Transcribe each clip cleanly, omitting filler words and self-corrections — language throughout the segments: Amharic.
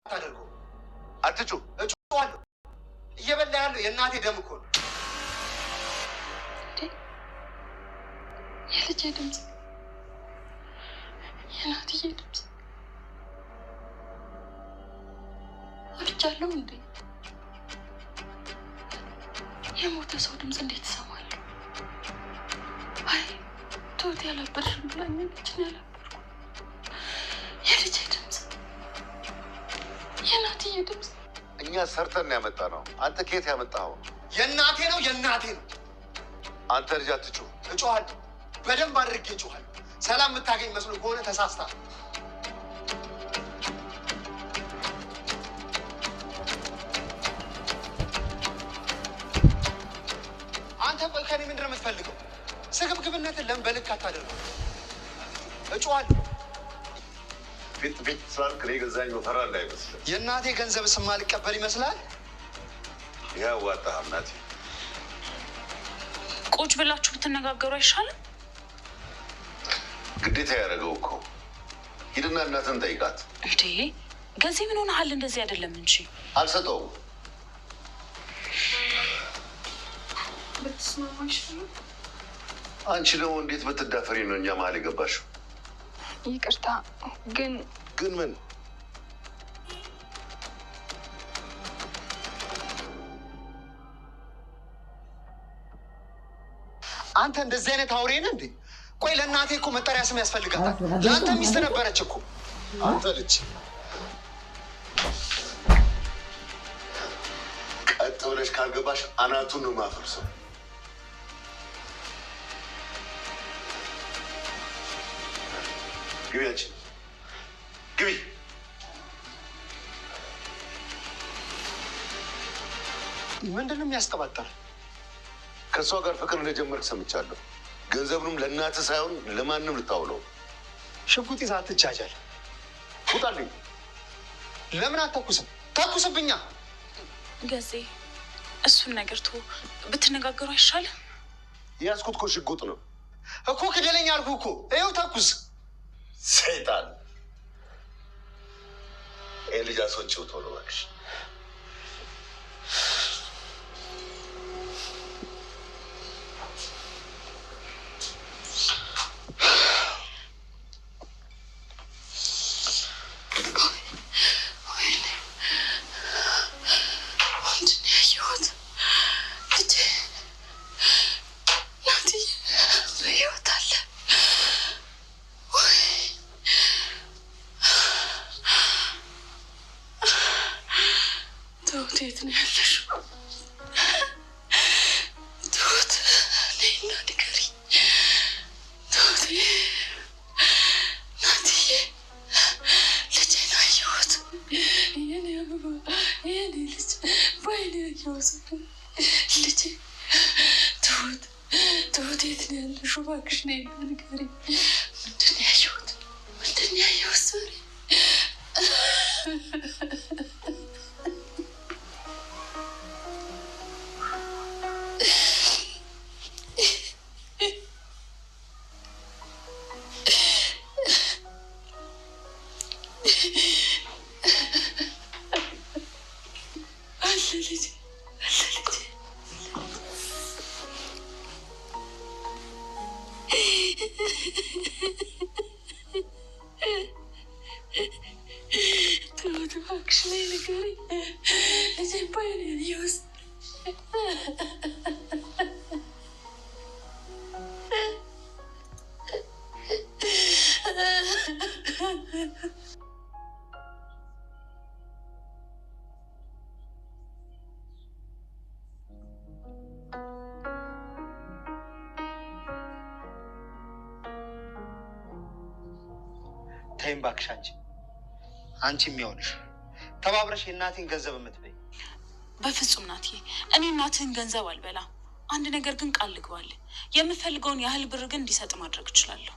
ታደርገው አትጩ እጩዋለሁ። እየበላ ያለው የእናቴ ደም እኮ ነው። የልጄ ድምፅ፣ የእናትዬ ድምፅ ወልጃለሁ እንዴ? የሞተ ሰው ድምፅ እንዴት እሰማለሁ? አይ ትሁት ያላበድሽም ብላኝ ልጅን ያላበድኩ። የልጄ ድምፅ፣ የእናትዬ ድምፅ። እኛ ሰርተን ያመጣ ነው። አንተ ከየት ያመጣኸው? የእናቴ ነው የእናቴ ነው። አንተ ልጅ አትጩ። እጮሃለሁ፣ በደንብ አድርጌ እጮሃለሁ። ሰላም የምታገኝ መስሎ ከሆነ ተሳስታ። አንተ ቆይ ከኔ ምንድን ነው የምትፈልገው? ስግብግብነትን ለምን በልክ አታደርገው? እጮሃለሁ። ፊት ስላልክ እኔ ገዛኝ ወፈራ እንዳይመስልህ። የእናቴ ገንዘብ ስማልቀበል ይመስላል? ያዋጣህ እናቴ። ቁጭ ብላችሁ ብትነጋገሩ አይሻልም? ግዴታ ያደረገው እኮ ሂድና እናትን ጠይቃት። እንዴ ገዜ ምን ሆነሃል? እንደዚህ አይደለም እንጂ አልሰጠውም። ብትስማማ አይሻልም? አንቺ ደግሞ እንዴት ብትዳፈሪ ነው እኛ መሀል የገባሽው? ይቅርታ ግን ምን? አንተ እንደዚህ አይነት አውሬ ነህ እንዴ? ቆይ ለእናቴ እኮ መጠሪያ ስም ያስፈልጋታል። ለአንተ ሚስት ነበረች እኮ። አንተ ልጅ ቀጥ ብለሽ ካልገባሽ አናቱን ነው የማፈርሰው። ግቢ አንቺ ግቢ። ምንድን ነው የሚያስቀባጠር? ከእሷ ጋር ፍቅር እንደጀመርክ ሰምቻለሁ። ገንዘቡንም ለእናትህ ሳይሆን ለማንም ልታውለው። ሽጉጥ ይዘህ አትጃጃል። ውጣልኝ። ለምን አትተኩስም? ተኩስብኛ። ገዜ እሱን ነገር ቶ ብትነጋገሩ አይሻልም? ያዝኩት እኮ ሽጉጥ ነው እኮ። ክደለኝ አልኩህ እኮ። ይኸው ተኩስ። ሰይጣን። ልጅ አስወጪው ቶሎ እባክሽ። የት ነው ያለሽው? ትሁት ነይና ንገሪኝ። ትሁት ናትዬ፣ ልጄን አየሁት። የኔ አበባ፣ የኔ ልጅ በዓይኔ አየሁት። ልጄ ትሁት፣ ትሁት የት ነው ያለሽው? እባክሽ ነይና ንገሪኝ። ምንድን ነው ያየሁት? ምንድን ነው ያየሁት ዛሬ? ትሁት እባክሽ ነይ ንገሪኝ። ልጄን በዓይኔ አየሁት። ተይም እባክሽ። አንቺ የሚሆንሽ ተባብረሽ የእናቴን ገንዘብ የምትበይ። በፍጹም ናትዬ፣ እኔ እናትህን ገንዘብ አልበላም። አንድ ነገር ግን ቃል ልግባልህ፣ የምፈልገውን ያህል ብር ግን እንዲሰጥ ማድረግ እችላለሁ።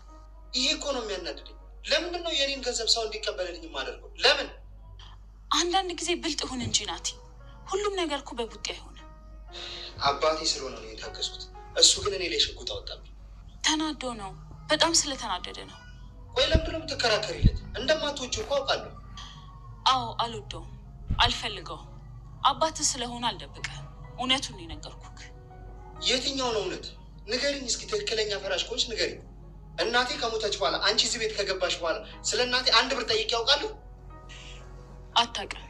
ይሄ እኮ ነው የሚያናድደኝ። ለምንድን ነው የኔን ገንዘብ ሰው እንዲቀበልልኝ የማደርገው? ለምን? አንዳንድ ጊዜ ብልጥ ሁን እንጂ ናቲ፣ ሁሉም ነገር እኮ በቡጤ አይሆንም። አባቴ ስለሆነ ነው የታገዝኩት። እሱ ግን እኔ ላይ ሽጉጥ አወጣብኝ። ተናዶ ነው፣ በጣም ስለተናደደ ነው። ቆይ ለምንድን ነው የምትከራከሪለት? እንደማትወጪው እኮ አውቃለሁ። አዎ አልወደውም፣ አልፈልገውም። አባትህ ስለሆነ አልደብቅህም። እውነቱን ነው የነገርኩህ። የትኛው ነው እውነት? ንገሪኝ እስኪ። ትክክለኛ ፈራሽ ከሆንሽ ንገሪኝ። እናቴ ከሞተች በኋላ አንቺ እዚህ ቤት ከገባሽ በኋላ ስለ እናቴ አንድ ብር ጠይቄ ያውቃለሁ? አታውቅም።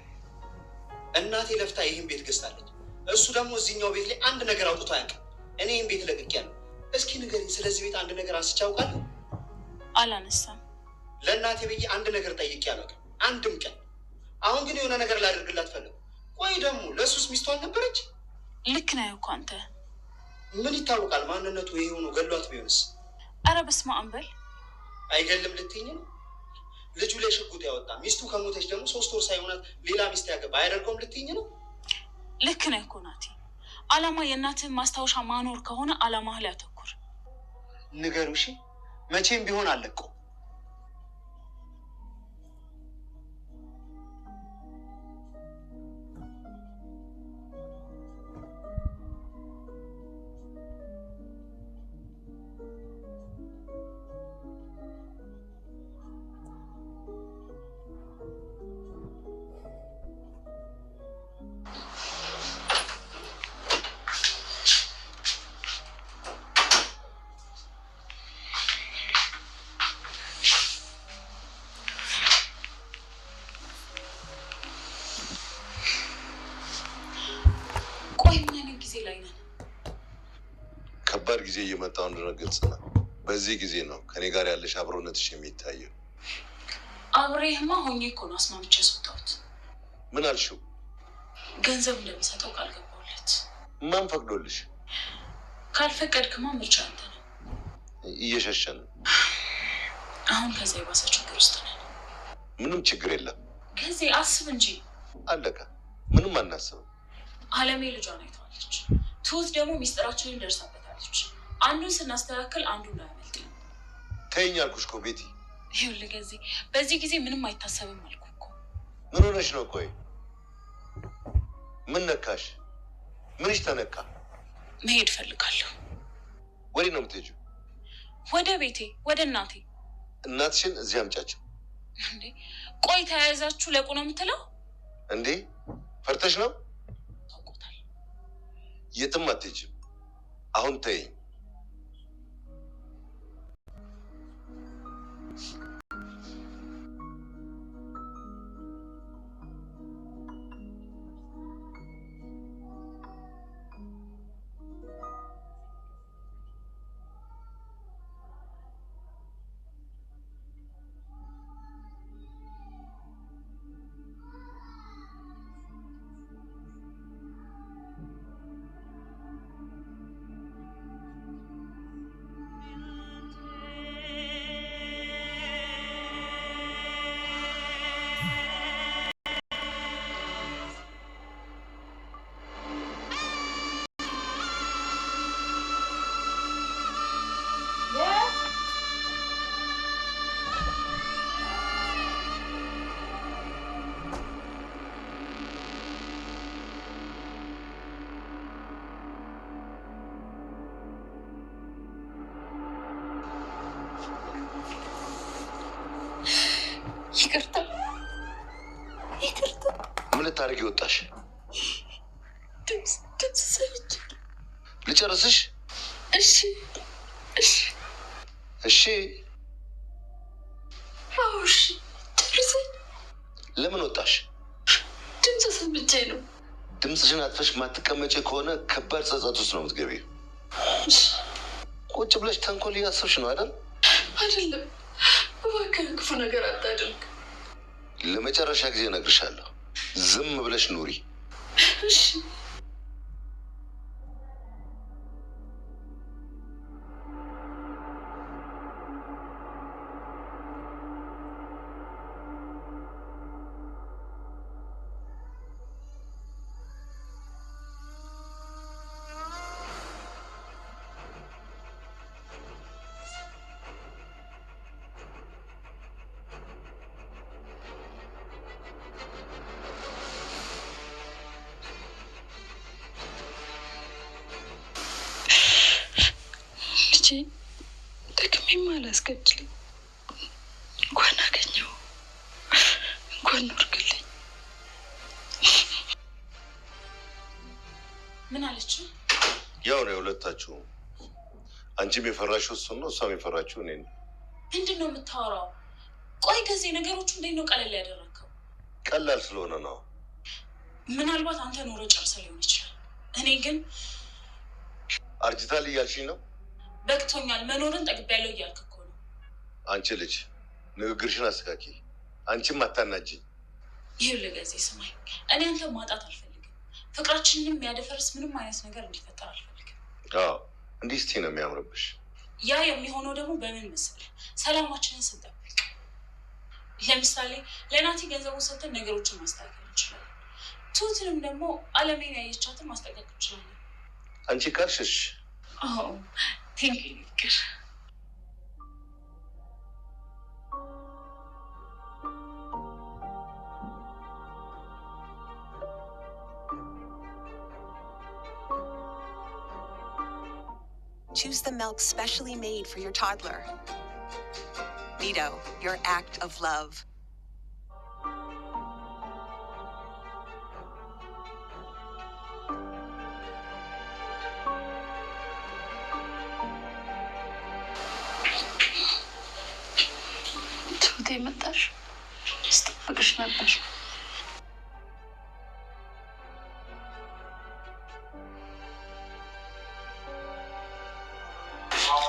እናቴ ለፍታ ይህን ቤት ገዝታለች። እሱ ደግሞ እዚህኛው ቤት ላይ አንድ ነገር አውጥቶ አያውቅም። እኔ ይህን ቤት ለቅቄያለሁ። እስኪ ንገሪኝ፣ ስለዚህ ቤት አንድ ነገር አንስቼ አውቃለሁ? አላነሳም። ለእናቴ ብዬ አንድ ነገር ጠይቄ አላውቅም አንድም ቀን። አሁን ግን የሆነ ነገር ላደርግላት ፈለጉ። ቆይ ደግሞ ለእሱስ ሚስቱ አልነበረች? ልክ ነህ እኮ አንተ። ምን ይታወቃል? ማንነቱ ይሄ ሆኖ ገሏት ቢሆንስ? ኧረ በስመ አብ በል። አይገልም ልትይኝ ነው? ልጁ ላይ ሽጉጥ ያወጣ ሚስቱ ከሞተች ደግሞ 3 ወር ሳይሆናት ሌላ ሚስት ያገባ አያደርገውም ልትይኝ ነው? ልክ ነህ እኮ ናቲ። አላማ የእናትህን ማስታወሻ ማኖር ከሆነ አላማህ ላይ አተኩር። ንገሩ እሺ። መቼም ቢሆን አለቀው። ከባድ ጊዜ እየመጣው እንደሆነ ግልጽ ነው። በዚህ ጊዜ ነው ከኔ ጋር ያለሽ አብሮነትሽ የሚታየው። አብሬህማ ሆኜ እኮ ነው አስማምቼ ያስወጣሁት። ምን አልሽው? ገንዘብ እንደምሰጠው ቃል ገባሁለት። ማን ፈቅዶልሽ? ካልፈቀድክማ ምርጫ አንተ ነው። እየሸሸን ነው። አሁን ከዛ የባሰ ችግር ውስጥ ነን። ምንም ችግር የለም። ከዚህ አስብ እንጂ። አለቀ። ምንም አናስብም። አለሜ ልጇን አይተዋለች። ትሁት ደግሞ ሚስጥራችንን ደርሳበታለች። አንዱን ስናስተካክል አንዱን ላይ ያመልጥ። ተይኝ አልኩሽ እኮ ቤቲ። ይኸውልህ ገዜ፣ በዚህ ጊዜ ምንም አይታሰብም አልኩህ እኮ። ምን ሆነሽ ነው? ቆይ ምን ነካሽ? ምንሽ ተነካ? መሄድ እፈልጋለሁ። ወዴት ነው የምትሄጂው? ወደ ቤቴ፣ ወደ እናቴ። እናትሽን እዚህ አምጫቸው። እንዴ ቆይ ተያያዛችሁ ለቁ ነው የምትለው እንዴ? ፈርተሽ ነው? ታውቆታል። የትም አትሄጂም። አሁን ተይኝ። ይቅርታ። ምን ልታደርጊ ወጣሽ? ድምፅ ሰምቼ። ልጨርስሽ? እሺ እሺ እሺ። አዎ እሺ፣ ጨርሰኝ። ለምን ወጣሽ? ድምፅ ሰምቼ ነው። ድምፅሽን አጥፈሽ ማትቀመጪ ከሆነ ከባድ ጸጸት ውስጥ ነው የምትገቢው። ቁጭ ብለሽ ተንኮል እያሰብሽ ነው አይደል? አይደለም፣ እባክህን ክፉ ነገር አታድርግ። ለመጨረሻ ጊዜ እነግርሻለሁ፣ ዝም ብለሽ ኑሪ። እሺ። ደግሜም አላስገድልኝ። እንኳን አገኘው፣ እንኳን ኖርክልኝ። ምን አለች? ያው ነው ሁለታችሁ። አንቺም የፈራሽው እሱን ነው፣ እሷም የፈራችው እኔን ነው። ምንድን ነው የምታወራው? ቆይ ጊዜ ነገሮቹ እንዴት ነው ቀለል ያደረግከው? ቀላል ስለሆነ ነው። ምናልባት አንተ ኖሮ ጨርሰ ሊሆን ይችላል። እኔ ግን አርጅታል እያልሽኝ ነው? በቅቶኛል፣ መኖርን ጠግቤያለሁ እያልክ እኮ ነው። አንቺ ልጅ ንግግርሽን አስተካኪ። አንቺም አታናጅኝ። ይኸውልህ ጊዜ ስማኝ፣ እኔ አንተ ማጣት አልፈልግም። ፍቅራችንንም የሚያደፈርስ ምንም አይነት ነገር እንዲፈጠር አልፈልግም። አዎ እንዲህ እስቲ ነው የሚያምርብሽ። ያ የሚሆነው ደግሞ በምን መሰለህ? ሰላማችንን ስንጠብቅ። ለምሳሌ ለናቲ ገንዘቡን ሰጥተን ነገሮችን ማስተካከል እንችላለን። ትሁትንም ደግሞ አለሜን ያየቻትን ማስጠቀቅ እንችላለን። አንቺ ካልሽሽ። አዎ ቴንክ ዩ ይቅር። Choose the milk specially made for your toddler. Nido, your act of love. ትሁቴ መጣሽ? ስጠብቅሽ ነበር።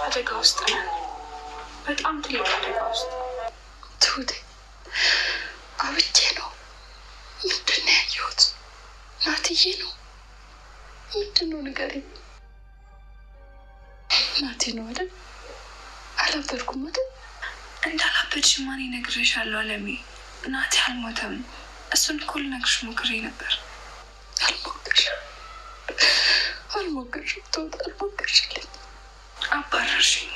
አደጋ ውስጥ ነን። በጣም ትልቅ አደጋ ውስጥ። ትሁቴ አብቼ ነው። ምንድን ነው ያየሁት? ናትዬ ነው። ምንድን ነው ንገሪኝ። ናቲ ነው አይደል? አላበድኩም አይደል? እንዳላበድሽ ማን ይነግርሻል? አለሜ ናቲ አልሞተም። እሱን እኮ ልነግርሽ ሞክሬ ነበር። አልሞከርሽም። ትሁት አልሞከርሽልኝ። አባረርሽኝ።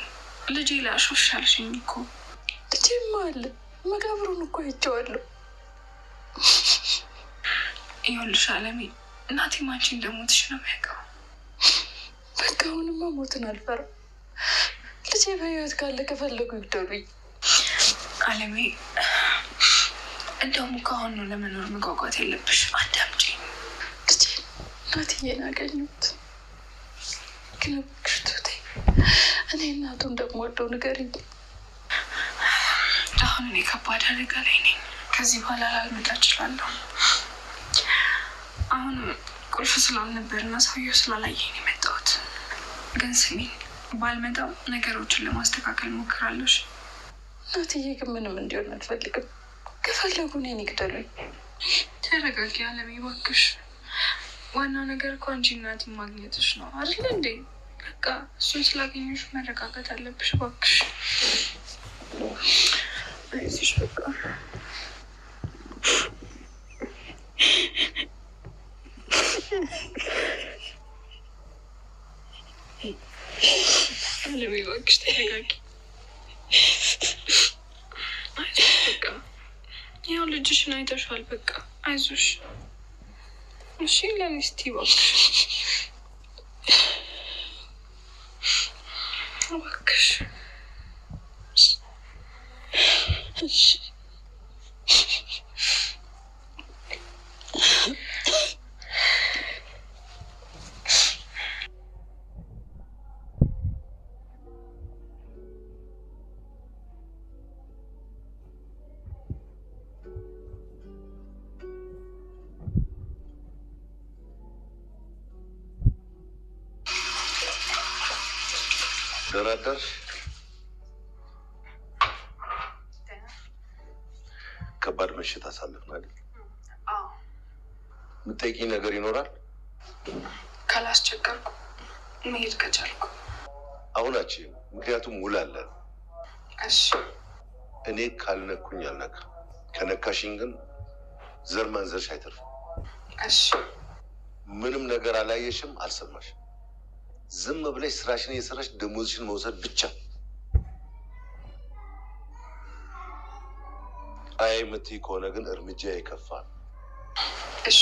ልጄ ላሾሻልሽኝ እኮ። ልጄማ አለ። መቃብሩን እኮ አይቼዋለሁ። ይኸውልሽ አለሜ፣ እናቴም አንቺ እንደሞትሽ ነው የሚያውቀው። በቃ አሁንማ ሞትን አልፈራም። ልጄ በህይወት ካለ ከፈለጉ ይግደሉኝ። አለሜ እንደውም ከአሁን ነው ለመኖር መጓጓት የለብሽ። አዳምጪኝ። ልጄ እናትዬን አገኘሁት። ግን እባክሽ ትሁቴ፣ እኔ እናቱን እንደምወደው ንገሪኝ። አሁን እኔ ከባድ አደጋ ላይ ነኝ። ከዚህ በኋላ ላልመጣ እችላለሁ። አሁን ቁልፍ ስላልነበርና ሰውየው ስላላየኝ የመጣሁት። ግን ስሚኝ፣ ባልመጣም ነገሮችን ለማስተካከል ሞክራለሽ። እናትዬ ግን ምንም እንዲሆን አልፈልግም። ከፈለጉ እኔን ይግደሉኝ። ተረጋጊ አለሜ እባክሽ። ዋናው ነገር እኮ አንቺ እናቴን ማግኘትሽ ነው አይደል እንዴ? በቃ እሱን ስላገኘሽ መረጋጋት አለብሽ እባክሽ። አይዞሽ በቃ። አለሜ እባክሽ ተረጋጊ። አይዞሽ በቃ። ያው ልጅሽን አይተሻል። በቃ አይዞሽ እሺ። ለኔ እስቲ እባክሽ እባክሽ። እሺ ደህና አደርሽ? ከባድ ምሽት አሳልፍን አይደል? አዎ። የምትጠይቂኝ ነገር ይኖራል? ካላስቸገርኩ መሄድ ከቻልኩ። አሁናችን ምክንያቱም ውል አለን። እሺ። እኔ ካልነኩኝ አልነካም። ከነካሽኝ ግን ዘር ማንዘርሽ አይተርፍም። እሺ። ምንም ነገር አላየሽም፣ አልሰማሽም። ዝም ብለሽ ስራሽን እየሰራሽ ደሞዝሽን መውሰድ ብቻ። አይ የምትይ ከሆነ ግን እርምጃ የከፋ ነው። እሺ።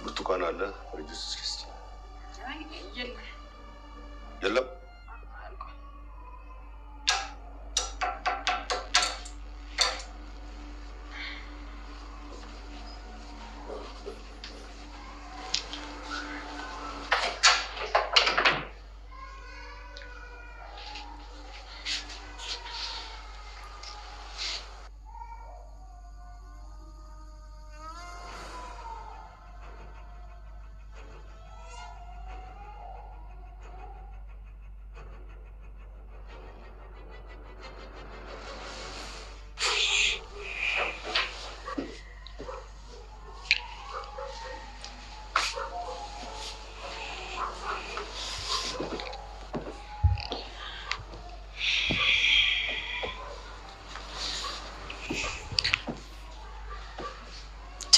ብርቱካን አለ ሬዲስ እስኪ። የለም የለም።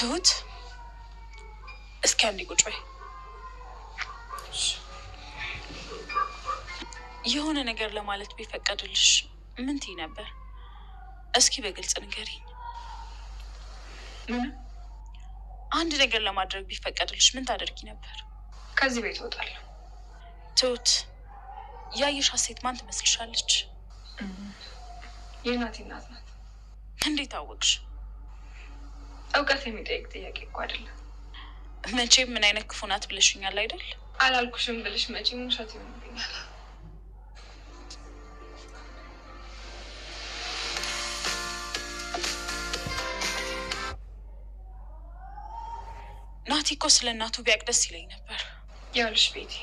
ትሁት እስኪ አንዴ ቁጭ በይ። የሆነ ነገር ለማለት ቢፈቀድልሽ ምን ትይ ነበር? እስኪ በግልጽ ንገሪኝ። አንድ ነገር ለማድረግ ቢፈቀድልሽ ምን ታደርጊ ነበር? ከዚህ ቤት እወጣለሁ። ትሁት ያየሻት ሴት ማን ትመስልሻለች? የናቲ እናት ናት። እንዴት አወቅሽ? እውቀት የሚጠይቅ ጥያቄ እኮ አይደለም። መቼም ምን አይነት ክፉ ናት ብለሽኛል አይደል? አላልኩሽም ብልሽ መቼም ውሸት ይሆንብኛል። ናቲ እኮ ስለ እናቱ ቢያቅ ደስ ይለኝ ነበር። ያልሽ ቤቲ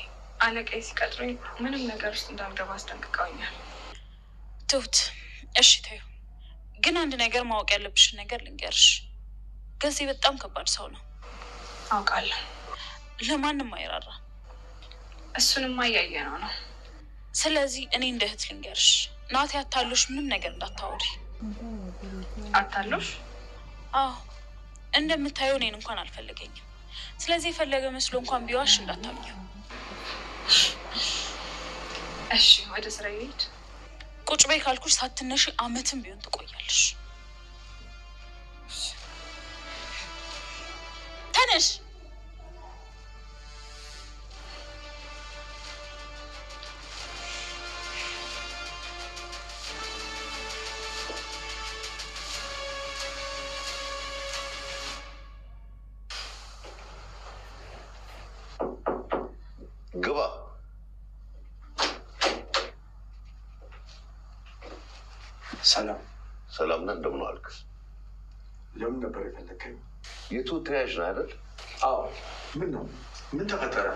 አለቃዬ ሲቀጥሩኝ ምንም ነገር ውስጥ እንዳልገባ አስጠንቅቀውኛል። ትሁት እሺ ተይው፣ ግን አንድ ነገር ማወቅ ያለብሽን ነገር ልንገርሽ። ገዜ በጣም ከባድ ሰው ነው። አውቃለሁ። ለማንም አይራራ። እሱንማ እያየነው ነው። ስለዚህ እኔ እንደ እህት ልንገርሽ፣ ናቲ አታሎሽ ምንም ነገር እንዳታወሪ። አታሎሽ? አዎ፣ እንደምታየው እኔን እንኳን አልፈለገኝም። ስለዚህ የፈለገ መስሎ እንኳን ቢዋሽ እንዳታምኘው። እሺ ወደ ስራ ይሄድ። ቁጭ በይ ካልኩሽ ሳትነሺ አመትም ቢሆን ትቆያለሽ። ተነሽ። ግባ። ሰላም ሰላም ነህ? እንደምን ዋልክ? ለምን ነበር የፈለከኝ? የትሁት ተያዥ ነህ አይደል? አዎ። ምን ነው? ምን ተፈጠረ?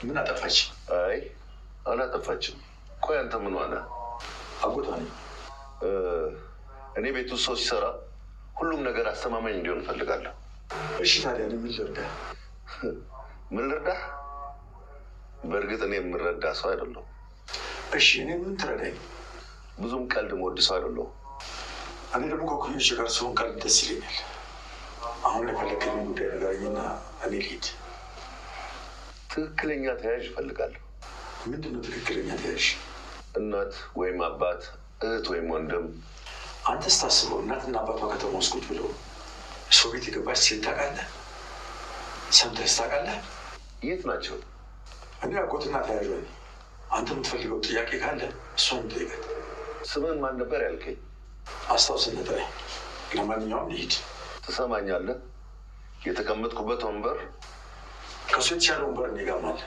ምን አጠፋች? አይ አላጠፋችም። ቆይ አንተ ምን ሆነ? አጎቷ ነኝ። እኔ ቤት ውስጥ ሰው ሲሰራ ሁሉም ነገር አስተማማኝ እንዲሆን እፈልጋለሁ። እሺ ታዲያ ምን ልርዳህ? ምን ልርዳህ? በእርግጥ እኔ የምረዳ ሰው አይደለሁም። እሺ እኔ ምን ትረዳኝ? ብዙም ቀልድ የምወድ ሰው አይደለሁም። እኔ ደግሞ ከኩዮች ጋር ሲሆን ቀልድ ደስ ይለኛል። አሁን የፈለከኝ ጉዳይ ንገረኝና እኔ ልሂድ። ትክክለኛ ተያዥ እፈልጋለሁ። ምንድን ነው ትክክለኛ ተያዥ? እናት ወይም አባት፣ እህት ወይም ወንድም። አንተ ስታስበው እናትና አባቷ ከተማ ውስጥ ቁጭ ብለው ሰው ቤት የገባች ሴት ታውቃለህ? ሰምተህስ ታውቃለህ? የት ናቸው? እኔ አጎትና ተያዥ ነኝ። አንተ የምትፈልገው ጥያቄ ካለ እሷን ጠይቀት። ስምን ማን ነበር ያልከኝ? አስታውስን ነጥረኝ። ለማንኛውም ልሂድ። ትሰማኛለህ? የተቀመጥኩበት ወንበር ከሱ የተሻለ ወንበር እኔ ጋር አለ።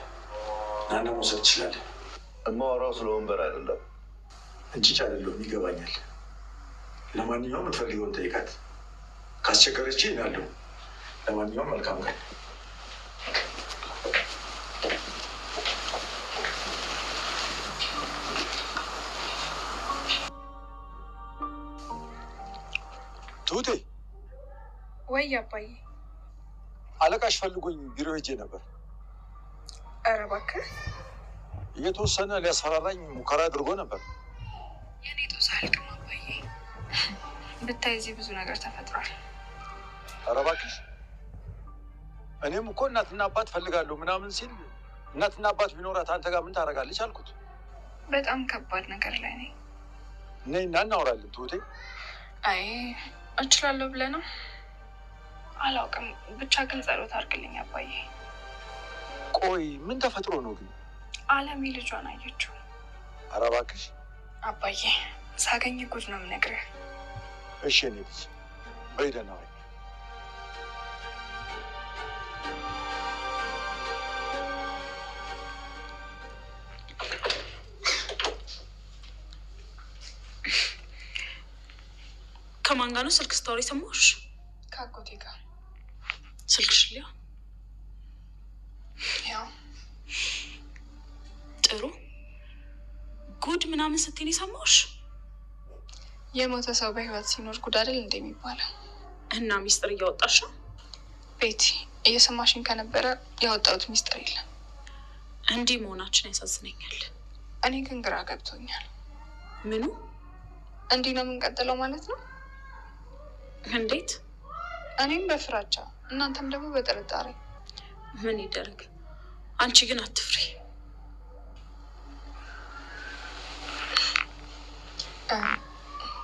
ናና መውሰድ ትችላለህ። እማወራው ስለ ወንበር አይደለም። እንጭጭ አይደለሁም፣ ይገባኛል። ለማንኛውም የምትፈልገውን ጠይቃት። ካስቸገረች ይናለሁ። ለማንኛውም መልካም ቀን። ትሁቴ። ወይ አባዬ። አለቃሽ ፈልጎኝ ቢሮ ሄጄ ነበር። ኧረ እባክህ። እየተወሰነ ሊያስፈራራኝ ሙከራ አድርጎ ነበር። የኔ ጦስ አልቅም አባዬ። ብታይ እዚህ ብዙ ነገር ተፈጥሯል። ኧረ እባክሽ። እኔም እኮ እናትና አባት ፈልጋለሁ ምናምን ሲል እናትና አባት ቢኖራት አንተ ጋር ምን ታደርጋለች አልኩት። በጣም ከባድ ነገር ላይ ነኝ። ነይ እና እናወራለን ትሁቴ። አይ እችላለሁ ብለህ ነው? አላውቅም፣ ብቻ ግን ጸሎት አድርግልኝ አባዬ። ቆይ ምን ተፈጥሮ ነው ግን? አለሚ ልጇን አየችው። ኧረ እባክሽ አባዬ፣ ሳገኝ ጉድ ነው የምነግርህ። እሺ እኔ ልጅ በይ ደህና ዋይ። ከማን ጋር ነው ስልክ ስታወሪ ሰማሁሽ? ከአጎቴ ጋር። ስልክሽ ሊያ? ያው ጥሩ። ጉድ ምናምን ስትይኝ ሰማሁሽ? የሞተ ሰው በህይወት ሲኖር ጉድ አይደል እንደሚባለው። እና ሚስጥር እያወጣሽ ነው? ቤቲ እየሰማሽኝ ከነበረ ያወጣሁት ሚስጥር የለም። እንዲህ መሆናችን ያሳዝነኛል። እኔ ግን ግራ ገብቶኛል። ምኑ? እንዲህ ነው የምንቀጥለው ማለት ነው? እንዴት? እኔም በፍራቻ እናንተም ደግሞ በጥርጣሬ። ምን ይደረግ? አንቺ ግን አትፍሪ።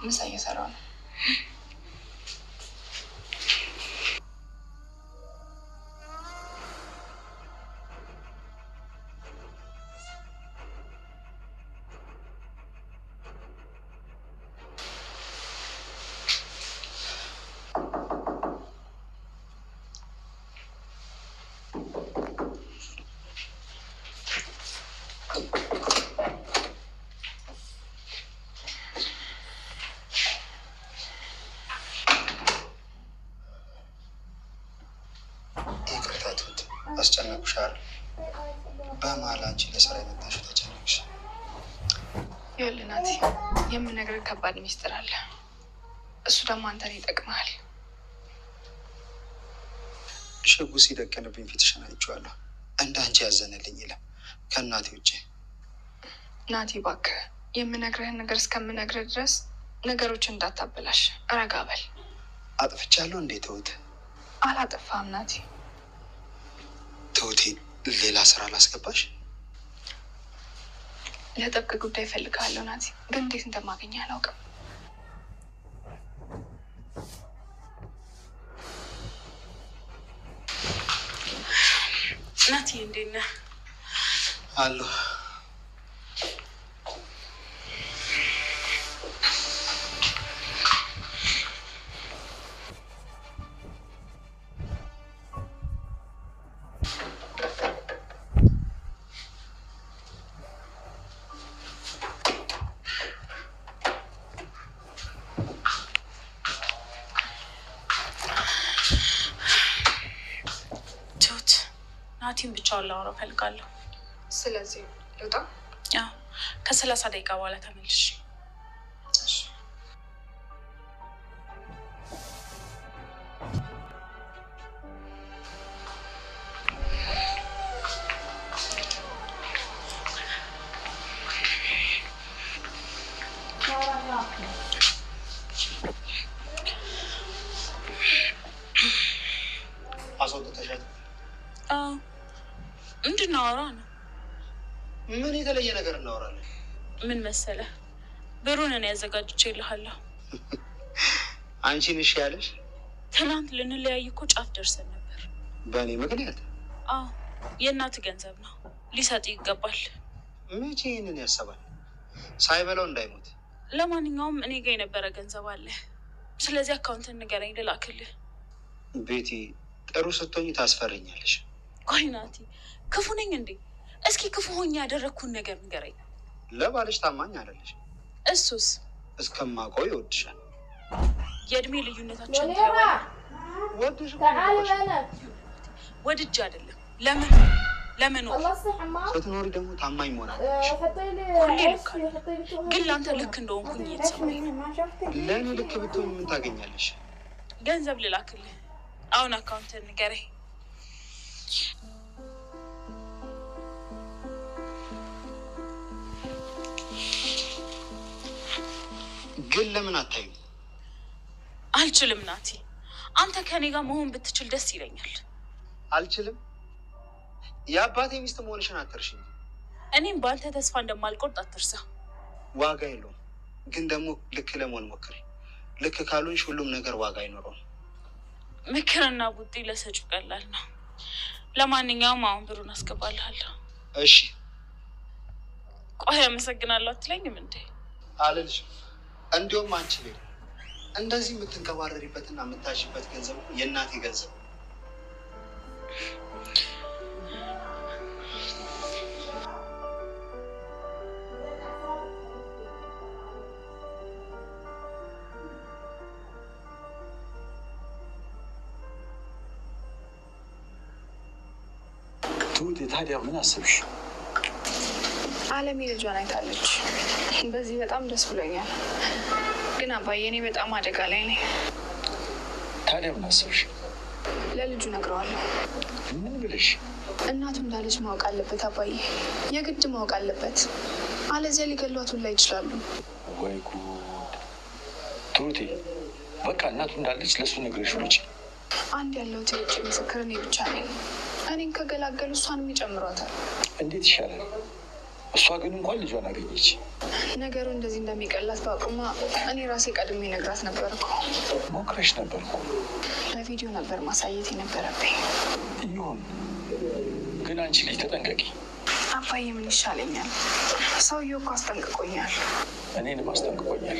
ምሳ እየሰራሁ ነው። አስጨነቁሻል። በመሀል አንቺ ለስራ የመጣሽው ተጨነቅሽ። ይኸውልህ ናቲ፣ የምነግርህ ከባድ ሚስጥር አለ። እሱ ደግሞ አንተን ይጠቅምሃል። ሽጉ ሲደቀንብኝ ፊትሽን አይቼዋለሁ። እንደ አንቺ ያዘነልኝ የለም ከእናቴ ውጭ። ናቲ እባክህ፣ የምነግርህን ነገር እስከምነግርህ ድረስ ነገሮችን እንዳታበላሽ ረጋ በል። አጥፍቻለሁ እንዴ? ትሁት አላጠፋም ናቲ። ትሁቴ ሌላ ስራ ላስገባሽ? ለጥብቅ ጉዳይ እፈልግሃለሁ ናቲ፣ ግን እንዴት እንደማገኘህ አላውቅም። ናቲ እንዴት ነህ? አለሁ። ናቲን ብቻውን ላወራው እፈልጋለሁ። ስለዚህ ልውጣ? አዎ፣ ከ30 ደቂቃ በኋላ ተመልሽ። አስወጥተሻል? እንድናወራ ነው። ምን የተለየ ነገር እናወራለን? ምን መሰለህ፣ ብሩን እኔ ያዘጋጅቼልሃለሁ። አንቺ ነሽ ያለሽ? ትናንት ልንለያይ እኮ ጫፍ ደርሰን ነበር። በእኔ ምክንያት? አዎ፣ የእናት ገንዘብ ነው፣ ሊሰጥ ይገባል። መቼ ይህንን ያሰባል? ሳይበላው እንዳይሞት። ለማንኛውም እኔ ጋር የነበረ ገንዘብ አለ። ስለዚህ አካውንትን ንገረኝ ልላክልህ። ቤቲ፣ ጥሩ ስትሆኝ ታስፈርኛለሽ። ቆይ ናቲ፣ ክፉ ነኝ እንዴ? እስኪ ክፉ ሆኜ ያደረግኩን ነገር ንገረኝ። ለባልሽ ታማኝ አይደለሽ። እሱስ እስከማውቀው ይወድሻል። የእድሜ ልዩነታችን ታይዋለህ። ወድሽ ወድጄ አይደለም። ለምን ስትኖሪ ደግሞ ታማኝ መሆን አለብሽ። ሁሌ ልክ ግን ለአንተ ልክ እንደሆንኩኝ እየተሰማኝ ነው። ለእኔ ልክ ብትሆኝ ምን ታገኛለሽ? ገንዘብ ልላክልህ። አሁን አካውንትን ንገረኝ። ግን ለምን አታዩ? አልችልም ናቲ፣ አንተ ከኔ ጋር መሆን ብትችል ደስ ይለኛል። አልችልም? የአባቴ ሚስት መሆንሽን አትርሽኝ። እኔም በአንተ ተስፋ እንደማልቆርጥ አትርሳ። ዋጋ የለውም፣ ግን ደግሞ ልክ ለመሆን ሞክሪ። ልክ ካልሆንሽ ሁሉም ነገር ዋጋ አይኖረውም። ምክርና ቡጢ ለሰጪው ቀላል ነው። ለማንኛውም አሁን ብሩን አስገባልሃለሁ። እሺ። ቆይ አመሰግናለሁ አትለኝም እንዴ? አልልሽም። እንዲሁም አንቺ ቤት እንደዚህ የምትንቀባረሪበትና የምታሽበት ገንዘብ የእናቴ ገንዘብ። ትሁቴ፣ ታዲያ ምን አሰብሽ? አለሜ ልጇን አይታለች። በዚህ በጣም ደስ ብሎኛል። ግን አባዬ፣ እኔ በጣም አደጋ ላይ ነኝ። ታዲያ ምን አሰብሽ? ለልጁ ነግረዋለሁ። ምን ብለሽ? እናቱ እንዳለች ማወቅ አለበት አባዬ፣ የግድ ማወቅ አለበት። አለዚያ ሊገሏት ሁላ ይችላሉ። ወይ ጉድ! ትሁቴ፣ በቃ እናቱ እንዳለች ለእሱ ነግረሽ ውጪ። አንድ ያለው የውጭ ምስክር እኔ ብቻ ነኝ። እኔን ከገላገሉ እሷንም ይጨምሯታል። እንዴት ይሻላል? እሷ ግን እንኳን ልጇን አገኘች። ነገሩ እንደዚህ እንደሚቀላት በአቁማ እኔ ራሴ ቀድሜ ነግራት ነበር እኮ። ሞክረሽ ነበር እኮ። በቪዲዮ ነበር ማሳየት የነበረብኝ። ይሁን፣ ግን አንቺ ልጅ ተጠንቀቂ። አባዬ ምን ይሻለኛል? ሰውዬው እኮ አስጠንቅቆኛል። እኔንም አስጠንቅቆኛል።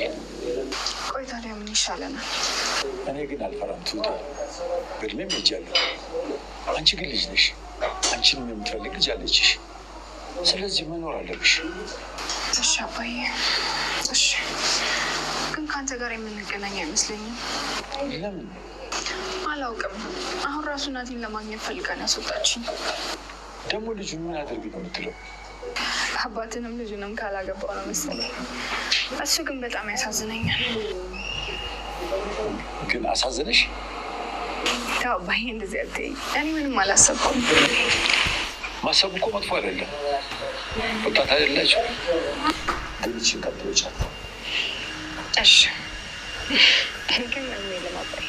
ቆይ ታዲያ ምን ይሻለናል? እኔ ግን አልፈራም ትውጣ። በእድሜም ሄጃለሁ። አንቺ ግን ልጅ ነሽ። አንቺንም የምትፈልግ ልጅ አለችሽ። ስለዚህ መኖር አለብሽ። እሺ አባዬ፣ እሺ። ግን ከአንተ ጋር የምንገናኝ አይመስለኝም። ለምን? አላውቅም። አሁን ራሱ ናቲን ለማግኘት ፈልጋን ያስወጣችኝ። ደግሞ ልጁ ምን አድርግ ነው የምትለው? አባትንም ልጁንም ካላገባው ነው መሰለኝ። እሱ ግን በጣም ያሳዝነኛል። ግን አሳዘነሽ? ተው አባዬ፣ እንደዚህ አትይ። እኔ ምንም አላሰብኩም። ማሰቡ እኮ መጥፎ አይደለም። ወጣት አይደላችሁ? ግን ይህችን ቀጥሎ ይቻል። እሺ፣ ግን ምንም የለም አባዬ።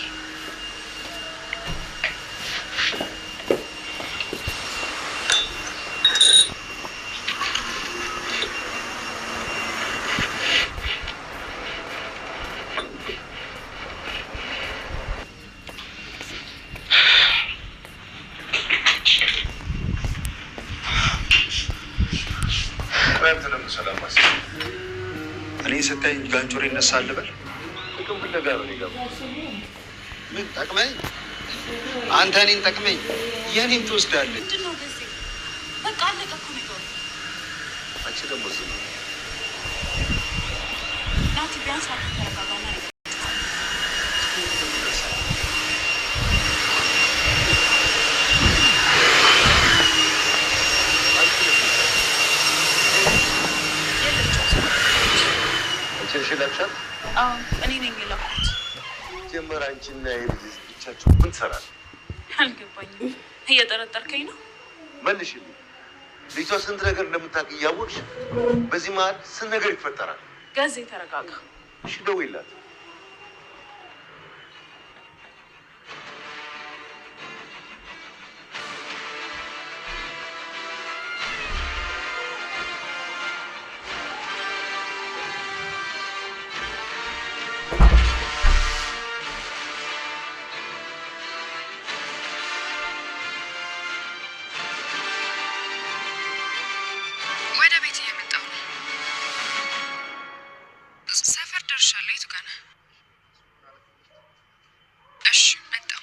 እኔ ስታይ ጋንጮር ይነሳል በል። ጥቅም ፍለጋ ነው ሊገባ። ምን ጠቅመኝ? አንተ እኔን ጠቅመኝ፣ የኔም ትወስዳለህ። ምንድን ነው ጊዜ? በቃ አለቀ እኮ ነገሩ። አንቺ ደግሞ ዝም ናቲ፣ ቢያንስ ተረጋጋና ሽለብሻት። እኔ ነኝ የላኩት። ጀመር አንቺና የልጅ ብቻችሁ ምን ትሰራል? አልገባኝም። እየጠረጠርከኝ ነው? መልሽልኝ። ልጅቷ ስንት ነገር እንደምታውቅ እያወቅሽ በዚህ መሀል ስንት ነገር ይፈጠራል። ገዜ ተረጋጋ። እሺ ደውይላት። ወደ ቤት እየመጣሁ ነው። ሰፈር ደርሻለሁ። የቱ ጋር ነህ? እሺ መጣሁ።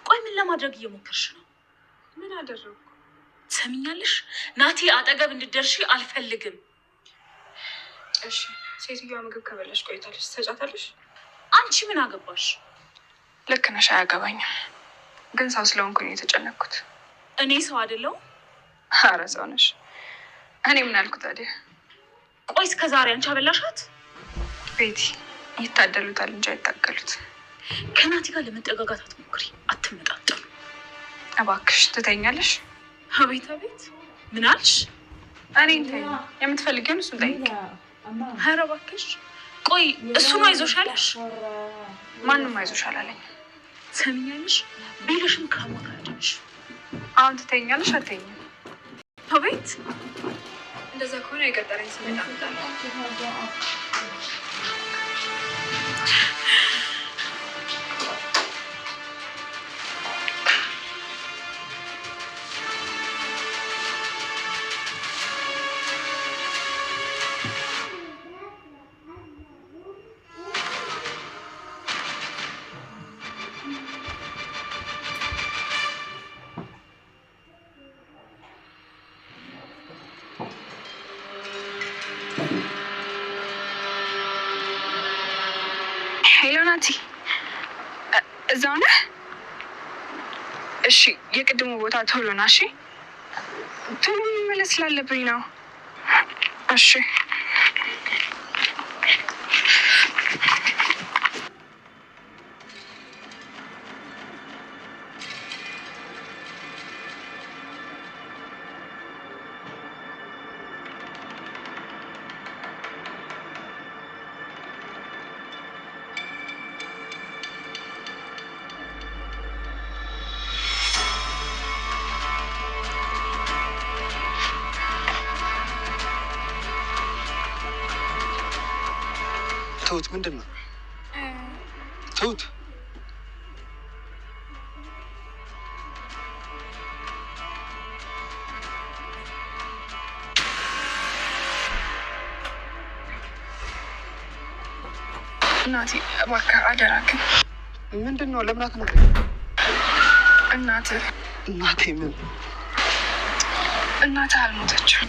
ቆይ ምን ለማድረግ እየሞከርሽ ነው? ምን አደረጉ? ትሰሚኛለሽ? ናቲ አጠገብ እንድደርሺ አልፈልግም። እሺ፣ ሴትዮዋ ምግብ ከበላሽ ቆይታለች። ትሰጫታለሽ? አንቺ ምን አገባሽ? ልክ ነሽ፣ አያገባኝም። ግን ሰው ስለሆንኩኝ የተጨነቅኩት። እኔ ሰው አይደለሁም? ኧረ ሰው ነሽ። እኔ ምን አልኩ ታዲያ? ቆይ እስከ ዛሬ አንቺ አበላሻት? ቤቲ፣ ይታደሉታል እንጂ አይታገሉት። ከናቲ ጋር ለመጠጋጋት አትሞክሪ፣ አትመጣጠኑ። እባክሽ ትተኛለሽ? አቤት አቤት፣ ምን አልሽ? እኔን ተይኝ። የምትፈልጊውን እሱን ጠይቂ። ኧረ እባክሽ። ቆይ እሱ ነው አይዞሽ ያለሽ? ማንም አይዞሽ አላለኝ። ትሰሚኛለሽ? ቢልሽም ከሞት አያድንሽ። አሁን ትተኛለሽ አትተኝም? አቤት። እንደዛ ከሆነ የቀጠረኝ ስመጣ እመጣለሁ። ሄሎ ናቲ፣ እዛው ነህ? እሺ፣ የቅድሙ ቦታ ቶሎ ና። እሺ፣ ቶሎ መመለስ ስላለብኝ ነው። እሺ። ትሁት ምንድን ነው? ትሁት እናቴ እባክህ አደራክን። ምንድን ነው? ለምን አትነግረኝ? እናቴ ምን? እናትህ አልሞተችም።